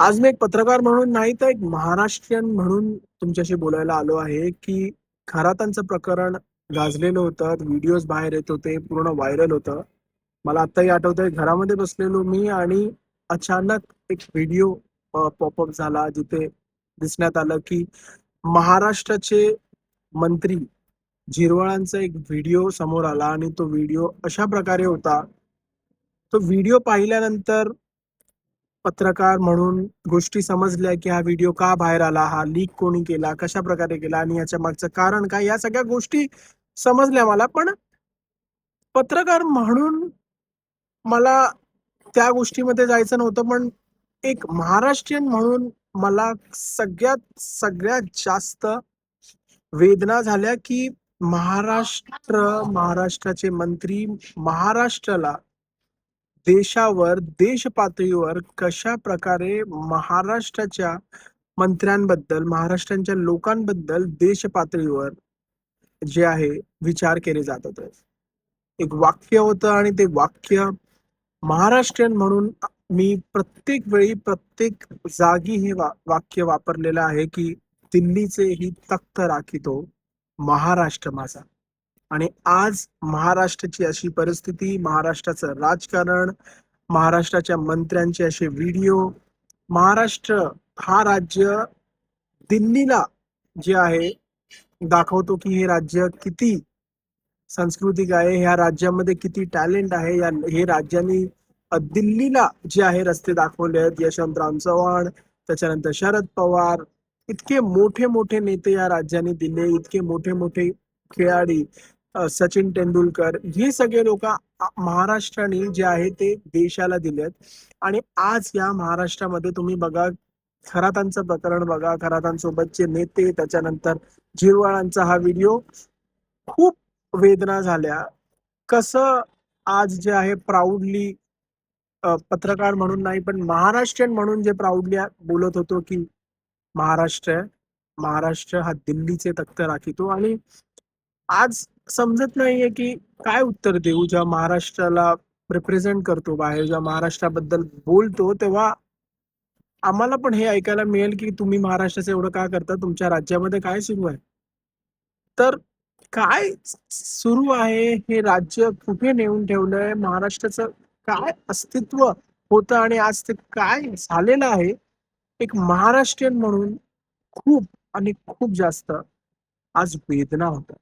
आज मी एक पत्रकार म्हणून नाही तर एक महाराष्ट्रीयन म्हणून तुमच्याशी बोलायला आलो आहे, की खरातांचं प्रकरण गाजलेलं होतं. व्हिडिओज बाहेर येत होते, पूर्ण व्हायरल होतं. मला आत्ताही आठवतंय घरामध्ये बसलेलो मी आणि अचानक एक व्हिडिओ पॉपअप झाला जिथे दिसण्यात आलं, की महाराष्ट्राचे मंत्री झिरवाळांचा एक व्हिडिओ समोर आला आणि तो व्हिडिओ अशा प्रकारे होता. तो व्हिडिओ पाहिल्यानंतर पत्रकार म्हणून गोष्टी समजल्या, की हा व्हिडिओ का बाहेर आला, हा लीक कोणी केला, कशाप्रकारे केला आणि याच्या मागचं कारण काय, या सगळ्या गोष्टी समजल्या मला. पण पत्रकार म्हणून मला त्या गोष्टीमध्ये जायचं नव्हतं. पण एक महाराष्ट्रीयन म्हणून मला सगळ्यात जास्त वेदना झाल्या, की महाराष्ट्राचे मंत्री महाराष्ट्राला देशावर, देश पातळीवर कशा प्रकारे महाराष्ट्राच्या मंत्र्यांबद्दल, महाराष्ट्राच्या लोकांबद्दल देश पातळीवर जे आहे विचार केले जात होते. एक वाक्य होतं आणि ते वाक्य महाराष्ट्रीयन म्हणून मी प्रत्येक वेळी, प्रत्येक जागी हे वाक्य वापरलेलं आहे, की दिल्लीचे ही तख्त राखितो महाराष्ट्र माझा. आणि आज महाराष्ट्राची अशी परिस्थिती, महाराष्ट्राचं राजकारण, महाराष्ट्राच्या मंत्र्यांचे असे व्हिडिओ, महाराष्ट्र हा राज्य दिल्लीला जे आहे दाखवतो, की हे राज्य किती सांस्कृतिक आहे, ह्या राज्यामध्ये किती टॅलेंट आहे. हे राज्यांनी दिल्लीला जे आहे रस्ते दाखवले आहेत. यशवंतराव चव्हाण, त्याच्यानंतर शरद पवार, इतके मोठे मोठे नेते या राज्याने दिले, इतके मोठे मोठे खेळाडी, सचिन तेंडुलकर, हे सगळे लोक महाराष्ट्राने जे आहे ते देशाला दिलेत. आणि आज या महाराष्ट्रामध्ये तुम्ही बघा, खरातांचं प्रकरण बघा, खरातांसोबतचे नेते, त्याच्यानंतर झिरवाळांचा हा व्हिडिओ, खूप वेदना झाल्या. कसं आज जे आहे प्राऊडली पत्रकार म्हणून नाही पण महाराष्ट्रीयन म्हणून जे प्राऊडली बोलत होतो, की महाराष्ट्र महाराष्ट्र हा दिल्लीचे तख्त राखितो. आणि आज समजत नाहीये, की काय उत्तर देऊ. जेव्हा महाराष्ट्राला रिप्रेझेंट करतो बाहेर, जेव्हा महाराष्ट्राबद्दल बोलतो, तेव्हा आम्हाला पण हे ऐकायला मिळेल, की तुम्ही महाराष्ट्राचं एवढं का करता, तुमच्या राज्यामध्ये काय सुरू आहे. तर काय सुरू आहे, हे राज्य कुठे नेऊन ठेवलंय, महाराष्ट्राचं काय अस्तित्व होतं आणि आज ते काय झालेलं आहे. एक महाराष्ट्रीयन म्हणून खूप आणि खूप जास्त आज वेदना होतात.